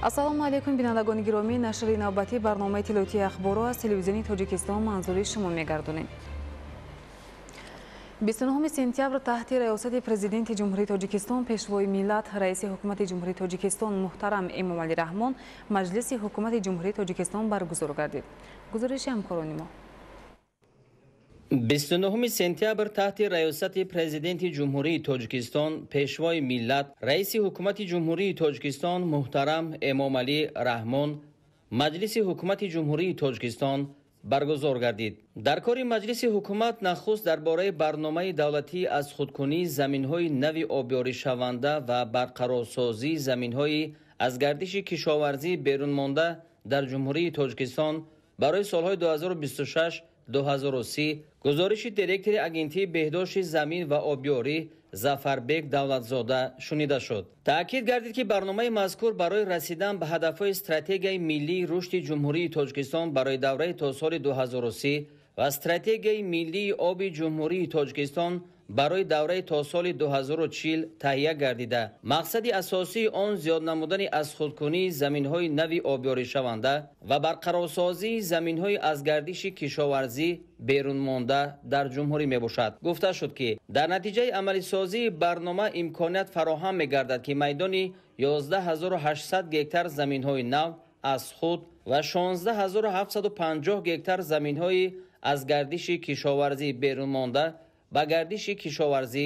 ассалому алайкум бинандагони гиромӣ, нашри навбатӣ барномаи тиловатии ахборро аз телевизиони Тоҷикистон манзури шумо мегардонем. 29 сентябр таҳти раёсати президенти ҷумҳурии Тоҷикистон, пешвои миллат, раиси ҳукумати ҷумҳурии Тоҷикистон муҳтарам Эмомалӣ Раҳмон маҷлиси ҳукумати ҷумҳурии Тоҷикистон баргузор гардид. гузориши ҳамкорони мо. 29 сентябр таҳти раёсати президенти ҷумҳурии Тоҷикистон, пешвои миллат, раиси ҳукумати ҷумҳурии Тоҷикистон муҳтарам Эмомалӣ Раҳмон маҷлиси ҳукумати ҷумҳурии Тоҷикистон баргузор гардид. дар кори маҷлиси ҳукумат нахуст дар бораи барномаи давлатӣ аз худкунии заминҳои нави обёришаванда ва барқарорсозии заминҳои аз гардиши кишоварзӣ берунмонда дар ҷумҳурии Тоҷикистон барои солҳои 2026-2030 гузориши директори агентии беҳдошти замин ва обёрӣ Зафарбек Давлатзода шунида шуд. таъкид гардид ки барномаи мазкур барои расидан ба ҳадафҳои стратегияи миллии рушди ҷумҳурии Тоҷикистон барои давраи то соли 2030 ва стратегияи миллии оби ҷумҳурии Тоҷикистон барои давраи то соли 2040 таҳия гардида, мақсади асосии он зиёд намудани азхудкунии заминҳои нави обёришаванда ва барқарорсозии заминҳои аз гардиши кишоварзӣ берунмонда дар ҷумҳурӣ мебошад. гуфта шуд ки дар натиҷаи амалисозии барнома имконият фароҳам мегардад ки майдони 11800 гектар заминҳои нав аз худ ва 16750 гектар заминҳои аз гардиши кишоварзӣ берунмонда ба гардиши кишоварзӣ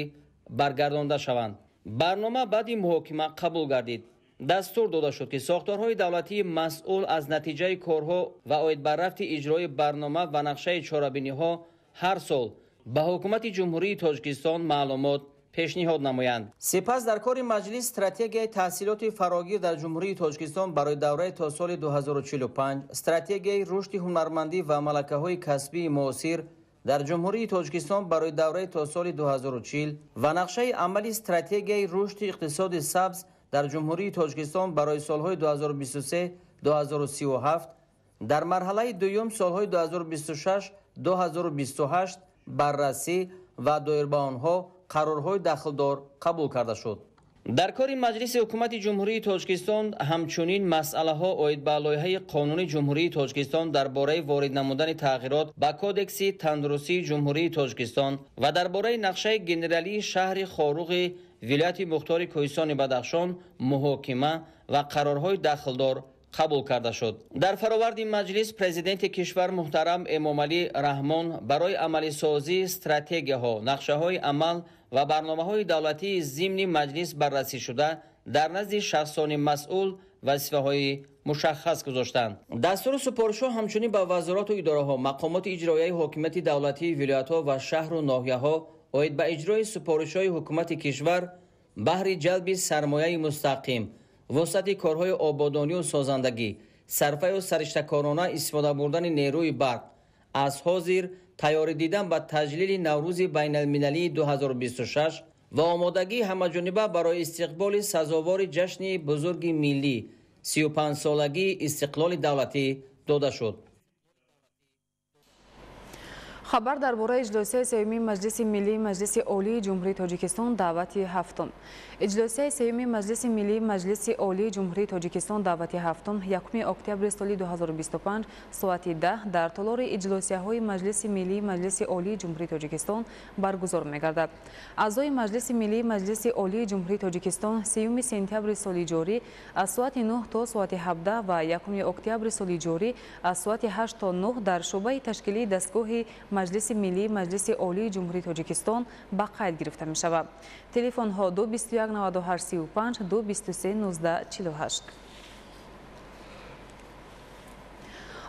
баргардонда шаванд. барнома баъди муҳокима қабул гардид. дастур дода шуд ки сохторҳои давлатии масъул аз натиҷаи корҳо ва оид ба рафти иҷрои барнома ва нақшаи чорабиниҳо ҳар сол ба ҳукумати ҷумҳурии Тоҷикистон маълумот пешниҳод намоянд. сипас дар кори маҷлис стратегияи таҳсилоти фарогир дар ҷумҳурии Тоҷикистон барои давраи то соли 2045, стратегияи рушди ҳунармандӣ ва малакаҳои касбии муосир дар ҷумҳурии Тоҷикистон барои давраи то соли 2040 ва нақшаи амали стратегияи рушди иқтисоди сабз дар ҷумҳурии Тоҷикистон барои солҳои 2023-2037 дар марҳалаи дуюм солҳои 2026-2028 баррасӣ ва доир ба онҳо қарорҳои дахлдор қабул карда шуд. дар кори маҷлиси ҳукумати ҷумҳурии Тоҷикистон ҳамчунин масъалаҳо оид ба лоиҳаи қонуни ҷумҳурии Тоҷикистон дар бораи ворид намудани тағйирот ба кодекси тандурустии ҷумҳурии Тоҷикистон ва дар бораи нақшаи генералии шаҳри Хоруғи вилояти Мухтори Кӯҳистони Бадахшон муҳокима ва қарорҳои дахлдор қабул карда шуд. дар фароварди маҷлис президенти кишвар муҳтарам Эмомалӣ Раҳмон барои амалисозии стратегияҳо, нақшаҳои амал ва барномаҳои давлатии зимни маҷлис баррасӣ шуда дар назди шахсони масъул вазифаҳои мушаххас гузоштанд. дастури супоришҳо ҳамчунин ба вазорату идораҳо, мақомоти иҷроияи ҳокимияти давлатии вилоятҳо ва шаҳру ноҳияҳо оид ба иҷрои супоришҳои ҳукумати кишвар баҳри ҷалби сармояи мустақим воситати корҳои ободонию созандагӣ, сарфаю сариштакорона истифода бурдани нерӯи барқ аз ҳозир тайёрӣ дидан ба таҷлили Наврӯзи байналмилалии 2026 ва омодагии ҳамаҷониба барои истиқболи сазовори ҷашни бузурги миллӣ 35-солагии истиқлоли давлатӣ дода шуд. хабар дар бораи иҷлосияи сеюми маҷлиси миллии маҷлиси олии ҷумҳурии Тоҷикистон даъвати ҳафтум. иҷлосияи сеюми маҷлиси миллии маҷлиси олии ҷумҳурии Тоҷикистон даъвати ҳафтум 1 октябри соли 2025 соати 10 дар толори иҷлосияҳои маҷлиси миллии маҷлиси олии ҷумҳурии Тоҷикистон баргузор мегардад. аъзои маҷлиси миллии маҷлиси олии ҷумҳурии Тоҷикистон 3 сентябри соли ҷорӣ аз соати 9 то соати 17 ва 1 октябри соли ҷорӣ аз соати 8 то 9 дар шӯъбаи ташкилии дастгоҳи маҷлиси миллии маҷлиси олии ҷумҳурии Тоҷикистон ба қайд гирифта мешавад. телефонҳо 221 98 35 223 19 48.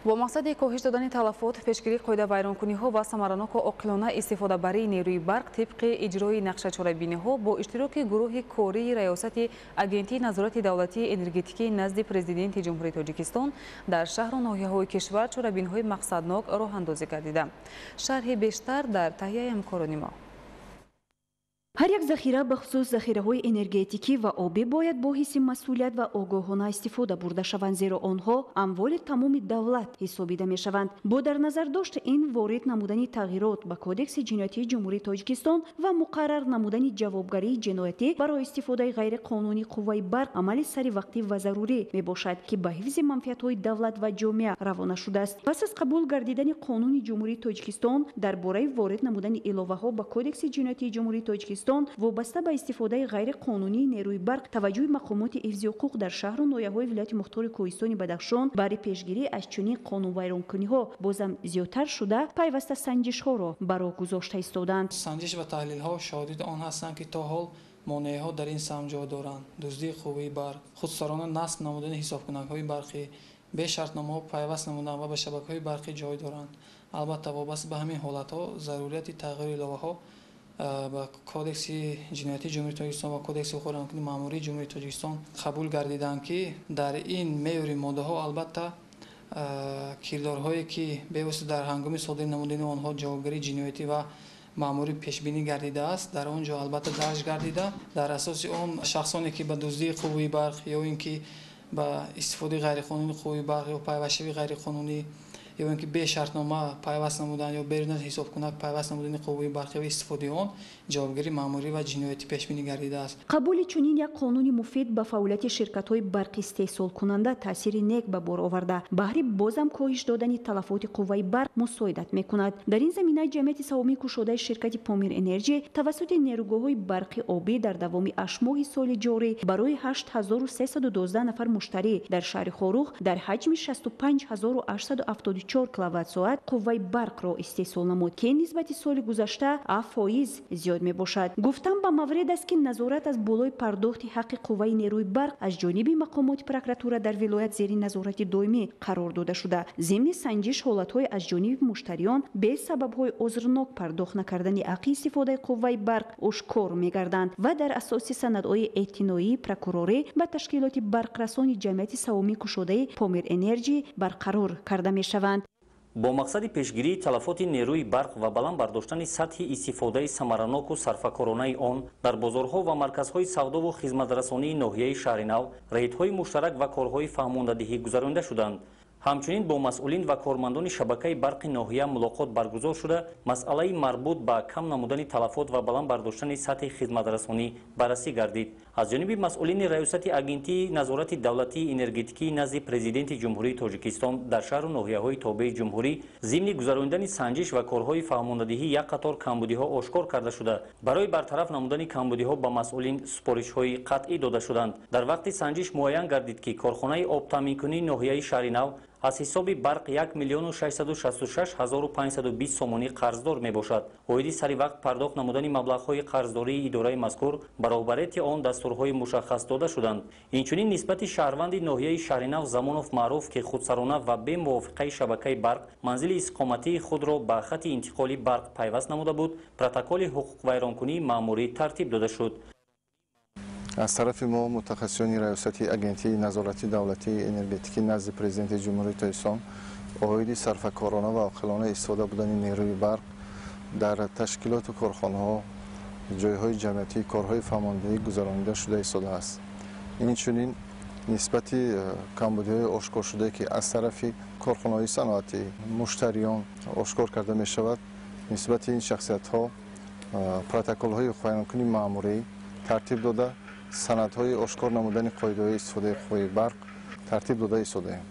бо мақсади коҳиш додани талафот, пешгирии қоидавайронкуниҳо ва самараноку оқилона истифодабарии нерӯи барқ тибқи иҷрои нақшачорабиниҳо бо иштироки гурӯҳи кории раёсати агентии назорати давлатии энергетикӣ назди президенти ҷумҳурии Тоҷикистон дар шаҳру ноҳияҳои кишвар чорабиниҳои мақсаднок роҳандозӣ гардида. шарҳи бештар дар таҳияи ҳамкорони мо. ҳар як захира бахусус захираҳои энергетикӣ ва обӣ бояд бо ҳисси масъулият ва огоҳона истифода бурда шаванд, зеро онҳо амволи тамоми давлат ҳисобида мешаванд. бо дар назар дошти ин ворид намудани тағйирот ба кодекси ҷиноятии ҷумҳурии Тоҷикистон ва муқаррар намудани ҷавобгарии ҷиноятӣ барои истифодаи ғайриқонунии қувваи барқ амали саривақтӣ ва зарурӣ мебошад, ки ба ҳифзи манфиатҳои давлат ва ҷомеа равона шудааст. пас аз қабул гардидани қонуни ҷумҳурии Тоҷикистон дар бораи ворид намудани иловаҳо ба кодекси ҷиноятии ҷумҳурии Тоҷикистон вобаста ба истифодаи ғайриқонунии нерӯи барқ таваҷҷӯҳи мақомоти ҳифзи ҳуқуқ дар шаҳру ноҳияҳои вилояти мухтори Кӯҳистони Бадахшон барои пешгирӣ аз чунин қонунвайронкуниҳо бозам зиёдтар шуда пайваста санҷишҳоро ба роҳ гузошта истоданд. санҷиш ва таҳлилҳо шоҳиди он ҳастанд, ки то ҳол монеаҳо дар ин самт ҷой доранд. дуздии қувваи барқ, худсарона насб намудани ҳисобкунакҳои барқӣ, бешартномаҳо пайваст намудан ва ба шабакаҳои барқӣ ҷой доранд. албатта вобаста ба ҳамин ҳолатҳо зарурияти тағйири иловаҳо ба кодекси ҷиноятии ҷумҳурии Тоҷикистон ва кодекси ҳуқуқи рамкунии маъмурии ҷумҳурии Тоҷикистон қабул гардиданд, ки дар ин меёри моддаҳо албатта кирдорҳое ки бевосита дар ҳангоми содир намудани онҳо ҷавобгарии ҷиноятӣ ва маъмурӣ пешбинӣ гардидааст, дар он ҷо албатта дарҷ гардида, дар асоси он шахсоне ки ба дуздии қувваи барқ ё ин ки ба истифодаи ғайриқонунии қувваи барқ ё пайвастшавии ғайриқонунӣ ё ин ки бешартнома пайваст намудан ё берун аз ҳисобкунак пайваст намудани қувваи барқӣ ва истифодаи он ҷавобгарии маъмурӣ ва ҷиноятӣ пешбинӣ гардидааст. қабули чунин як қонуни муфид ба фаъолияти ширкатҳои барқи истеҳсолкунанда таъсири нек ба бор оварда баҳри бозам коҳиш додани талафоти қувваи барқ мусоидат мекунад. дар ин замина ҷамъияти саҳомии кушодаи ширкати Помир Энерҷи тавассути нерӯгоҳҳои барқи обӣ дар давоми 8 моҳи соли ҷорӣ барои 8312 нафар муштарӣ дар шаҳри Хорух дар ҳаҷми 65874 киловаттсоат қувваи барқро истеҳсол намуд, ки нисбати соли гузашта 7% зиёд мебошад. гуфтан ба маврид аст, ки назорат аз болои пардохти ҳаққи қувваи нерӯи барқ аз ҷониби мақомоти прокуратура дар вилоят зери назорати доимӣ қарор дода шуда. зимни санҷиш ҳолатҳои аз ҷониби муштариён бе сабабҳои озрнок пардохт накардани ҳаққи истифодаи қувваи барқ ошкор мегарданд ва дар асоси санадҳои эътиноӣ прокурорӣ ба ташкилоти барқрасони ҷамъияти саҳомии кушодаи Помир Энерҷи барқарор карда мешаванд. бо мақсади пешгирии талафоти нерӯи барқ ва баланд бардоштани сатҳи истифодаи самараноку сарфакоронаи он дар бозорҳо ва марказҳои савдову хизматрасонии ноҳияи шаҳри нав рейдҳои муштарак ва корҳои фаҳмондадиҳӣ гузаронида шуданд. ҳамчунин бо масъулин ва кормандони шабакаи барқи ноҳия мулоқот баргузор шуда масъалаи марбут ба кам намудани талафот ва баланд бардоштани сатҳи хизматрасонӣ баррасӣ гардид. аз ҷониби масъулини раёсати агентии назорати давлатии энергетикии назди президенти ҷумҳурии Тоҷикистон дар шаҳру ноҳияҳои тобеи ҷумҳурӣ зимни гузарондани санҷиш ва корҳои фаҳмондадиҳӣ як қатор камбудиҳо ошкор карда шуда барои бартараф намудани камбудиҳо ба масъулин супоришҳои қатъӣ дода шуданд. дар вақти санҷиш муайян гардид, ки корхонаи обтаъминкунии ноҳияи шаҳри нав аз ҳисоби барқ 1,666,520 сомонӣ қарздор мебошад. оиди саривақт пардохт намудани маблағҳои қарздории идораи мазкур ба роҳбарияти он дастурҳои мушаххас дода шуданд. инчунин нисбати шаҳрванди ноҳияи шаҳри нав Замонов Маъруф, ки худсарона ва бе мувофиқаи шабакаи барқ манзили иstiqomatии худро ба хати интиқоли барқ пайваст намуда буд, протоколи ҳуқуқвайронкунии маъмурӣ тартиб дода шуд. аз тарафи мо мутахассисони раёсати агентии назорати давлатии энергетикӣ назди президенти ҷумҳурии Тоҷикистон оиди сарфакорона ва оқилона истифода будани нерӯи барқ дар ташкилоту корхонаҳо ҷойҳои ҷамъиятӣ корҳои фаҳмондадӣ гузаронида шуда истодааст. инчунин нисбати камбудиҳои ошкоршудае ки аз тарафи корхонаҳои саноатӣ муштариён ошкор карда мешавад, нисбати ин шахсиятҳо протоколҳои ҳуқуқвайронкунии маъмурӣ тартиб дода санадҳои ошкор намудани қоидаҳои истифодаи қувваи барқ тартиб дода истодаем.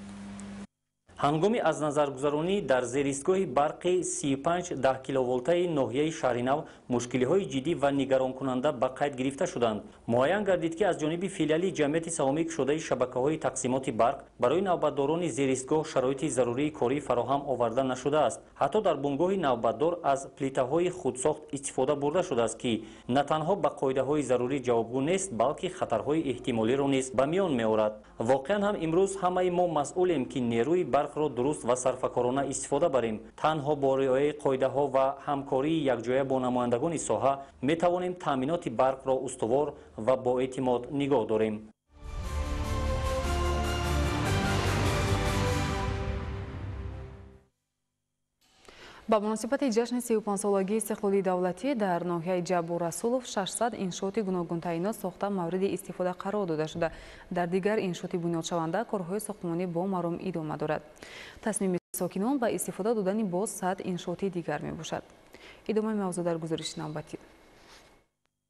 ҳангоми аз назаргузаронӣ дар зеристгоҳи барқи 35 10 киловолтаи ноҳияи шаҳри нав мушкилиҳои ҷиддӣ ва нигаронкунанда ба қайд гирифта шуданд. муайян гардид, ки аз ҷониби филиали ҷамъияти саҳомии кушодаи шабакаҳои тақсимоти барқ барои навбатдорони зеристгоҳ шароити зарурии корӣ фароҳам оварда нашудааст. ҳатто дар бунгоҳи навбатдор аз плитаҳои худсохт истифода бурда шудааст, ки на танҳо ба қоидаҳои зарурӣ ҷавобгӯ нест, балки хатарҳои эҳтимолиро низ ба миён меорад. воқеан ҳам имрӯз ҳамаи мо масъулем, ки нерӯи барқро дуруст ва сарфакорона истифода барем. танҳо бо риояи қоидаҳо ва ҳамкории якҷоя бо намояндагони соҳа метавонем таъминоти барқро устувор ва боэътимод нигоҳ дорем. با مناسبت جشن 35 سالگی استقلالی دولتی در ناحیه جبر رسولوف 600 انشاءات گوناگون تعیینات ساخته مورد استفاده قرار داده شده. در دیگر انشاءات بنیاد شونده کارهای ساختمانی با مرام ادامه دارد. تصمیم ساکنان به استفاده دادن باز 100 انشاءات دیگر می باشد. ادامه موضوع در گزارش نامبتی.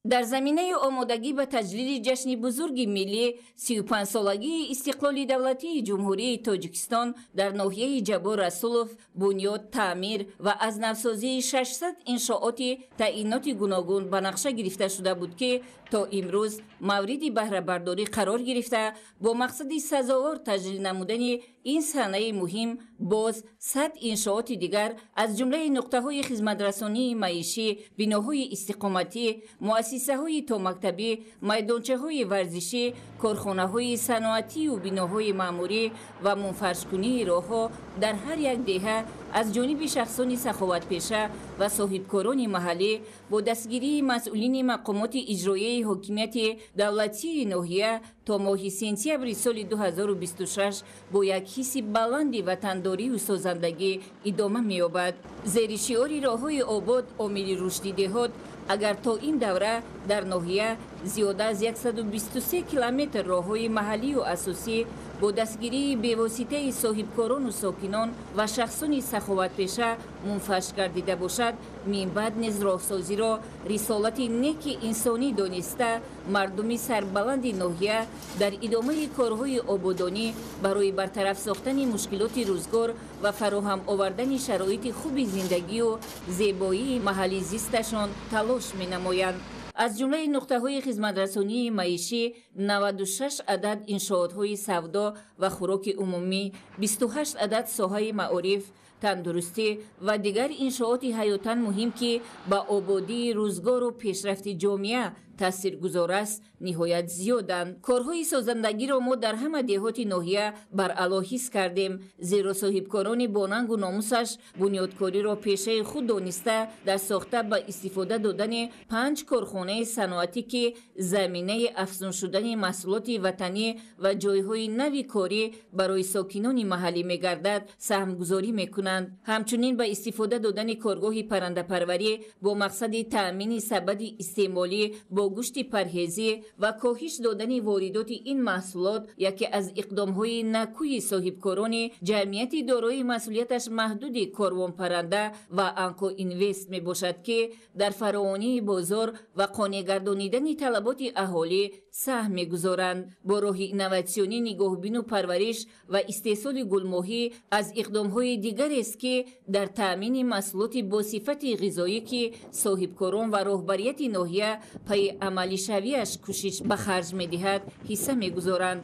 در زمینه آمادگی به تجلیل جشن بزرگ ملی 35 سالگی استقلال دولتی جمهوری تاجیکستان در ناحیه جبر رسولوف بنیاد تعمیر و از نوسازی 600 انشاءات تعیینات گوناگون به نقشه گرفته شده بود که تا امروز مورد بهره برداری قرار گرفته با مقصد سزاوار تجلیل نمودن این صحنه مهم باز 100 انشاءات دیگر از جمله نقطه‌های خدمت‌رسانی معیشی، بناهای استقامتی، مؤسسه‌های تا مکتبی، میدانچه‌های ورزشی، کارخانه‌های صنعتی و بناهای معماری و منفرش‌کنی راه‌ها در هر یک دهه از جانب شخصان سخاوت‌پیشه و صاحبکاران محلی با دستگیری مسئولین مقامات اجرایی حاکمیت دولتی ناحیه تا ماه سپتامبر سال 2026 با یک حس بلند وطنداری و سازندگی ادامه می‌یابد. زیر شعار راه‌های آباد عامل رشد دهات اگر تا این دوره در ناحیه زیاده از 123 کیلومتر راه‌های محلی و اساسی با دستگیری بواسطه صاحبکاران و ساکنان و شخصان سخاوت‌پیشه منفش گردیده باشد، من بعد نیز راهسازی را رسالت نیک انسانی دانسته مردم سربلند ناحیه در ادامه کارهای آبادانی برای برطرف ساختن مشکلات روزگار و فراهم آوردن شرایط خوب زندگی و زیبایی محلی زیستشان تلاش می‌نمایند. از جمله نقطه‌های خدمت‌رسانی معیشی 96 عدد انشاءات‌های سودا و خوراک عمومی، 28 عدد ساحه معارف، تندرستی و دیگر انشاءات حیاتاً مهم که به آبادی، روزگار و پیشرفت جامعه تاثیرگذار است نهایت زیادند. کارهای سازندگی را ما در همه دهات ناحیه برعلا حس کردیم، زیرا صاحبکاران باننگ و ناموسش بنیادکاری را پیشه خود دانسته در ساخته به استفاده دادن 5 کارخانه صنعتی که زمینه افزون شدن محصولات وطنی و جایهای نوی کاری برای ساکنان محلی می‌گردد سهمگذاری می‌کنند. همچنین به استفاده دادن کارگاه پرنده پروری با مقصد تأمین سبد استعمالی با گوشت پرهیزی و کاهش دادن واردات این محصولات یکی از اقدام‌های نکوی صاحبکاران جمعیت دارای مسئولیتش محدود کاروان پرنده و انکو اینوست می باشد که در فراوانی بازار و قانع گردانیدن طلبات اهالی سهم می‌گذارند. با راه اینواسیونی نگاهبین و پرورش و استحصال گلماهی از اقدام‌های دیگر است که در تأمین محصولات با صفت غذایی که صاحبکاران و رهبریت ناحیه پای عملی شویش کوشش به خرج می‌دهد حصه می‌گذارند.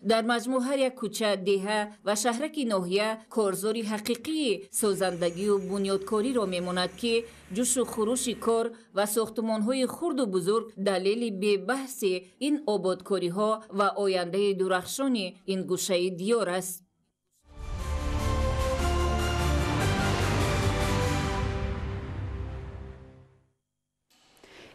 در مجموع هر یک کوچه، دهه و شهرک ناحیه کارزاری حقیقی سازندگی و بنیادکاری را میماند که جوش و خروش کار و ساختمان‌های خرد و بزرگ دلیل به بحث این آبادکاری‌ها و آینده درخشان این گوشه دیار است.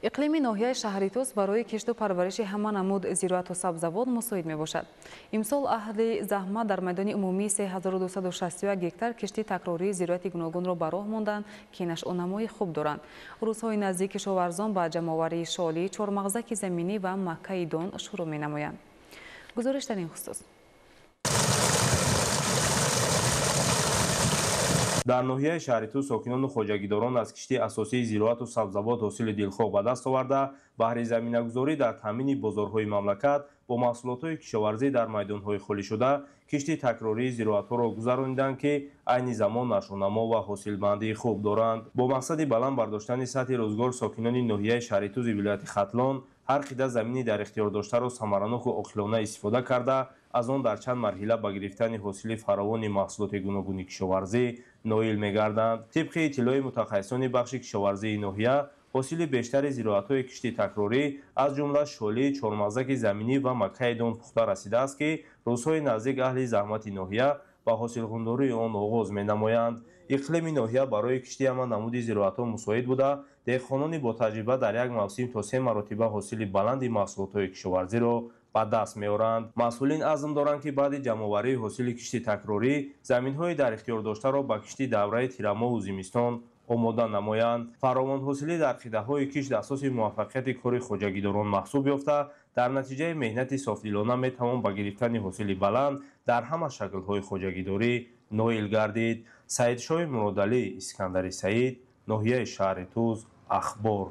اقلیم ناحیه شهریتوس برای کشت و پرورش همه نمود زراعت و سبزوات مساعد می باشد. امسال اهل زحمت در میدان عمومی 3261 گکتار کشتی تکراری زراعت گوناگون را به راه ماندند که نشأ و نمای خوب دارند. روزهای نزدیک کشاورزان با جمع‌آوری شالی، چهارمغزک زمینی و مکه دان شروع می نمایند. گزارش در این خصوص. در ناحیه شهریتوس ساکنان و خواجگیداران از کشتی اساسی زراعت و سبزوات حاصل دلخواه به دست آورده بهره زمینه‌گذاری در تامین بازارهای مملکت با محصولات کشاورزی در میدان‌های خالی شده کشتی تکراری زراعت‌ها را گذراندند که عین زمان نشونما و حاصلمندی خوب دارند. با مقصد بلند برداشتن سطح روزگار ساکنان ناحیه شهریتوس ولایت ختلان هر قطعه زمینی در اختیار داشته را ثمرانک و عاقلانه استفاده کرده از آن در چند مرحله به گرفتن حاصل فراوان محصولات گوناگون کشاورزی نائل می‌گردند. طبق اطلاع متخصصان بخش کشاورزی ناحیه حاصل بیشتر زراعت‌های کشتی تکراری از جمله شالی، چهارمغزک زمینی و مکه دان پخته رسیده است که روزهای نزدیک اهل زحمت ناحیه با حاصلخونداری آن آغاز می‌نمایند. اقلیم ناحیه برای کشتی همان نمود زراعت‌ها مساعد بوده دهقانان با تجربه در یک موسم تا 3 مرتبه حاصل بلند محصولات کشاورزی را ба даст меоранд. масъулин азм доранд ки баъди ҷамъоварии ҳосили кишти такрорӣ заминҳои дар ихтиёр доштаро ба кишти давраи тирамоҳу зимистон омода намоянд. фаровонҳосилӣ дар қидаҳои кишт асоси муваффақияти кори хоҷагидорон маҳсуб ёфта, дар натиҷаи меҳнати софдилона метавон ба гирифтани ҳосили баланд дар ҳама шаклҳои хоҷагидорӣ ноил гардид. саидшоҳи муродалӣ, искандари саид, ноҳияи шаҳри Туз, ахбор.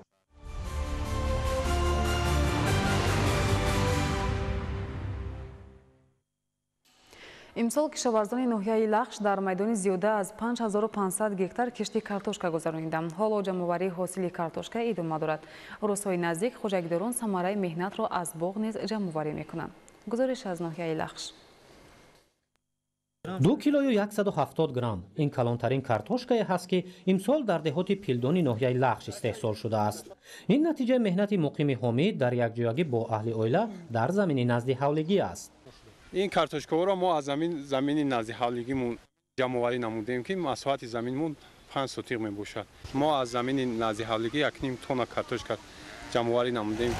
имсол кишоварзони ноҳияи Лахш дар майдони зиёда аз 5500 гектар кишти картошка гузаронида. ҳоло ҷамъоварии ҳосили картошка идома дорад. рӯзҳои наздик хоҷагидорон самараи меҳнатро аз боғ низ ҷамъоварӣ мекунанд. гузориш аз ноҳияи Лахш. 2 килою 170 грамм ин калонтарин картошкае ҳаст ки имсол дар деҳоти пилдони ноҳияи Лахш истеҳсол шудааст. ин натиҷаи меҳнати муқими ҳомид дар якҷоягӣ бо аҳли оила дар замини назди ҳавлигӣ аст. این کارتوشکاورا ما از زمین نزدیک حالیگیمون جمع‌آوری نمودیم که مساحت زمینمون 5 سوتیق میباشد. ما از زمین نزدیک حالیگی 1.5 تن کارتوشکا جمع‌آوری نمودیم.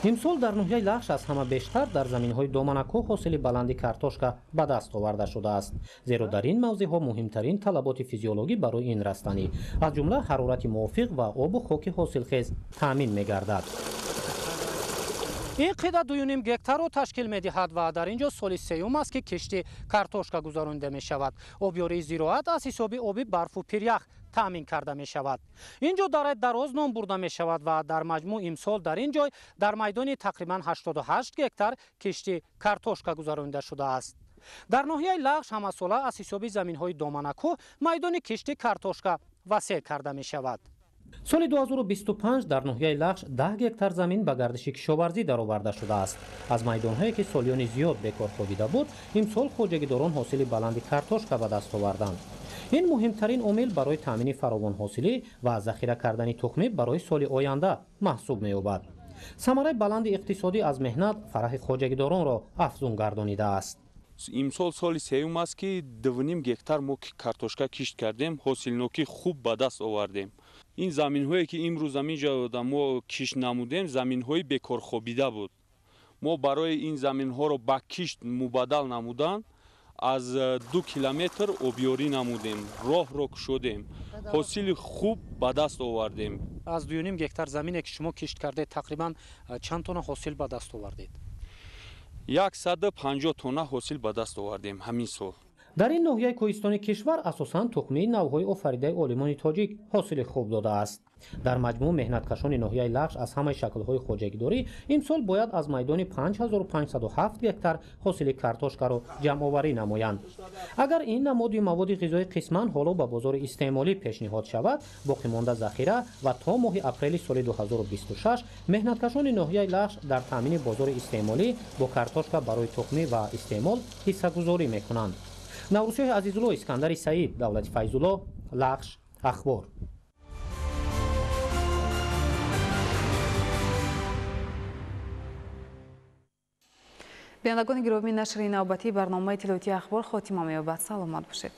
имсол дар ноҳияи Лахш аз ҳама бештар дар заминҳои доманакӯ ҳосили баланди картошка ба даст оварда шудааст, зеро дар ин мавзеъҳо муҳимтарин талаботи физиологӣ барои ин растанӣ, аз ҷумла ҳарорати мувофиқ ва обу хоки ҳосилхез таъмин мегардад. ин қида 2.5 гектарро ташкил медиҳад ва дар ин ҷо соли сеюм аст ки кишти картошка гузаронида мешавад. обёрии зироат аз ҳисоби оби барфу пирях таъмин карда мешавад. ин ҷо дараи дароз ном бурда мешавад ва дар маҷмӯъ имсол дар ин ҷой дар майдони тақрибан 88 гектар кишти картошка гузаронида шудааст. дар ноҳияи Лахш ҳамасола аз ҳисоби заминҳои доманакӯ майдони кишти картошка васеъ карда мешавад. соли 2025 дар ноҳияи Лахш 10 гектар замин ба гардиши кишоварзӣ дароварда шудааст. аз майдонҳое ки солиёни зиёд бекор хобида буд, имсол хоҷагидорон ҳосили баланди картошка ба даст оварданд. ин муҳимтарин омил барои таъмини фаровонҳосилӣ ва захира кардани тухмӣ барои соли оянда маҳсуб меёбад. самараи баланди иқтисодӣ аз меҳнат фараҳи хоҷагидоронро афзун гардонидааст. имсол соли сеюм аст ки 2.5 гектар мо картошка кишт кардем, ҳосилнокӣ хуб ба даст овардем. این زمین‌هایی که امروز اینجا ما کشت نمودیم زمین‌های بکار خوابیده بود. ما برای این زمین‌ها رو با کشت مبادل نمودن از 2 کیلومتر آبیاری نمودیم. راه رو شدیم. حاصل خوب به دست آوردیم. از 2.5 گکتار زمینی که شما کشت کرده تقریبا چند تن حاصل به دست آوردید؟ 150 تن حاصل به دست آوردیم همین سال. дар ин ноҳияи кӯҳистони кишвар асосан тухмии навъҳои офаридаи олимони тоҷик ҳосили хуб додааст. дар маҷмӯъ меҳнаткашони ноҳияи Лахш аз ҳамаи шаклҳои хоҷагидорӣ имсол бояд аз майдони 5507 гектар ҳосили картошкаро ҷамъоварӣ намоянд. агар ин намуди маводи ғизоӣ қисман ҳоло ба бозори истеъмолӣ пешниҳод шавад, боқимонда захира ва то моҳи апрели соли 2026 меҳнаткашони ноҳияи Лахш дар таъмини бозори истеъмолӣ бо картошка барои тухмӣ ва истеъмол ҳиссагузорӣ мекунанд. наврусиҳои азизулло, искандари саид, давлати файзулло, Лахш, ахбор. бинандагони гиромӣ, нашри навбатии барномаи тиловати ахбор хотима меёбад. саломат бошед.